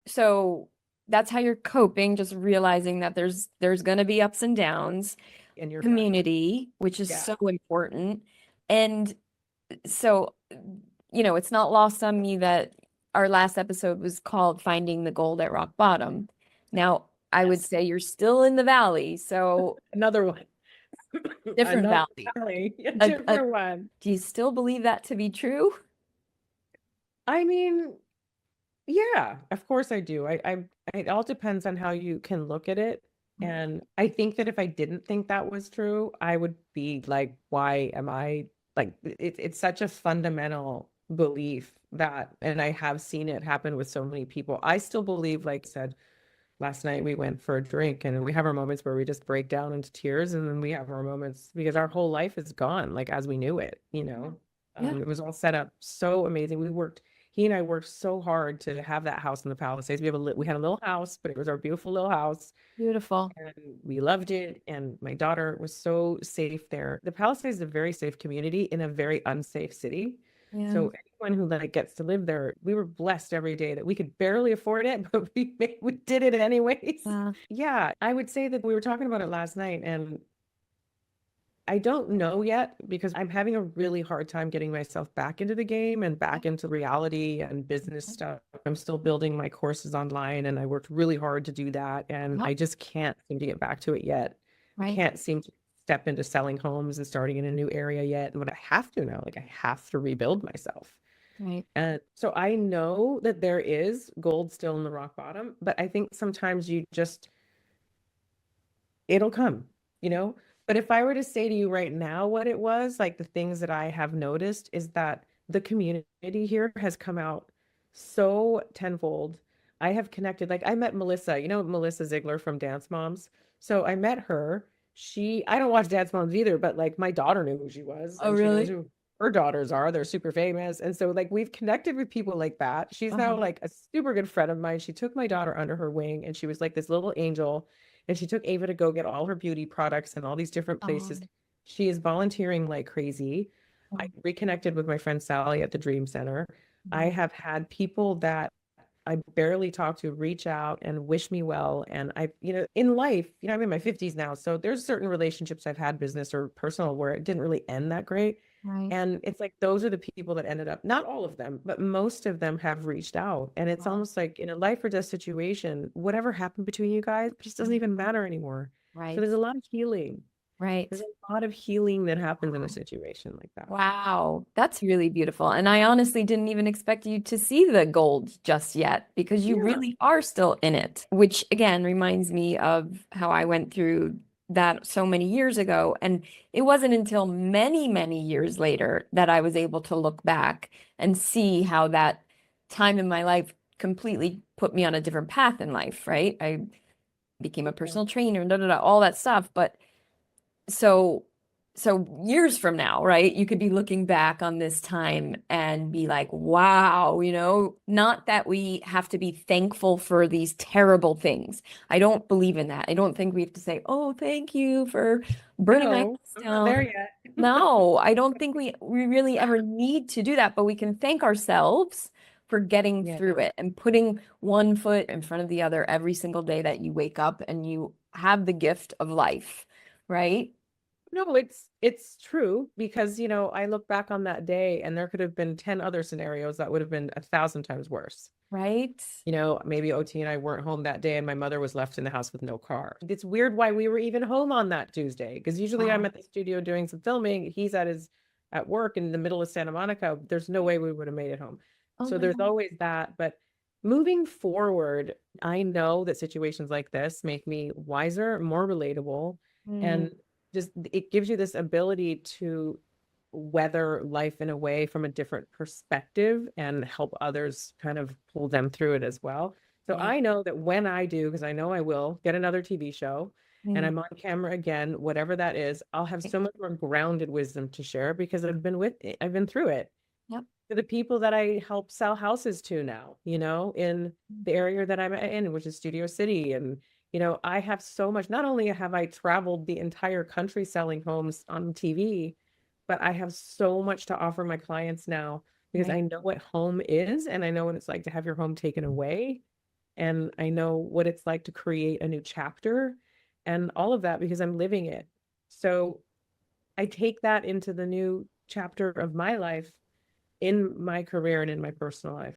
so that's how you're coping, just realizing that there's going to be ups and downs, And you're fine. community, which is Yeah. so important. And so, it's not lost on me that our last episode was called Finding the Gold at Rock Bottom. Now, I would Yes. say you're still in the valley, so Another one. different Another valley. valley. A A, different one. do you still believe that to be true? I mean, yeah, of course I do. It all depends on how you can look at it. And I think that if I didn't think that was true, I would be like, why am I like it's such a fundamental belief that, and I have seen it happen with so many people. I still believe, like I said, last night we went for a drink and we have our moments where we just break down into tears, and then we have our moments because our whole life is gone, like as we knew it, you know. Yeah, It was all set up so amazing. He and I worked so hard to have that house in the Palisades. We had a little house, but it was our beautiful little house beautiful. and we loved it. And my daughter was so safe there. The Palisades is a very safe community in a very unsafe city. Yeah. So anyone who like gets to live there, we were blessed every day that we could barely afford it, but we did it anyways. Yeah. Yeah, I would say that we were talking about it last night, and I don't know yet because I'm having a really hard time getting myself back into the game and back into reality and business stuff. I'm still building my courses online and I worked really hard to do that. And Yep. I just can't seem to get back to it yet. I Right. can't seem to step into selling homes and starting in a new area yet. But I have to now, like I have to rebuild myself. Right. And so I know that there is gold still in the rock bottom, but I think sometimes it'll come, you know? But if I were to say to you right now what it was, like the things that I have noticed is that the community here has come out so tenfold. I have connected, like I met Melissa, you know, Melissa Ziegler from Dance Moms. So I met her. I don't watch Dance Moms either, but like my daughter knew who she was Oh, and she knows really? who her daughters are. They're super famous. And so like we've connected with people like that. She's now Uh-huh. like a super good friend of mine. She took my daughter under her wing and she was like this little angel, and she took Ava to go get all her beauty products and all these different places. Um, She is volunteering like crazy. I um, reconnected with my friend Sally at the Dream Center. I have had people that I barely talk to reach out and wish me well. And in life, I'm in my 50s now. So there's certain relationships I've had, business or personal, where it didn't really end that great. right. And it's like those are the people that ended up, not all of them, but most of them have reached out. And it's Wow. almost like in a life or death situation, whatever happened between you guys just doesn't even matter anymore. So Right. there's a lot of healing. There's Right. a lot of healing that happens in a situation like that. Wow, that's really beautiful. And I honestly didn't even expect you to see the gold just yet because you Yeah. really are still in it, which again reminds me of how I went through that so many years ago. And it wasn't until many, many years later that I was able to look back and see how that time in my life completely put me on a different path in life, right? I became a Yeah. personal trainer, da, da, da, all that stuff. But so years from now, right, you could be looking back on this time and be like, wow, not that we have to be thankful for these terrible things. I don't believe in that. I don't think we have to say, oh, thank you for burning my No, house I'm not there down. yet. No, I don't think we really ever need to do that, but we can thank ourselves for getting Yeah. through it and putting one foot in front of the other every single day that you wake up and you have the gift of life, right? No, it's true because I look back on that day and there could have been 10 other scenarios that would have been 1,000 times worse. Right? Maybe OT and I weren't home that day and my mother was left in the house with no car. It's weird why we were even home on that Tuesday because usually I'm Wow. at the studio doing some filming. He's at work in the middle of Santa Monica. There's no way we would have made it home. Oh So my there's God. always that. But moving forward, I know that situations like this make me wiser, more relatable, Mm, and just it gives you this ability to weather life in a way from a different perspective and help others kind of pull them through it as well. So yeah. I know that when I do, because I know I will get another TV show and Mm, I'm on camera again, whatever that is, I'll have right. so much more grounded wisdom to share because I've been through it. Yep. To the people that I help sell houses to now, in the area that I'm in, which is Studio City. And, I have so much, not only have I traveled the entire country selling homes on TV, but I have so much to offer my clients now because Right. I know what home is and I know what it's like to have your home taken away. and I know what it's like to create a new chapter and all of that because I'm living it. So I take that into the new chapter of my life in my career and in my personal life.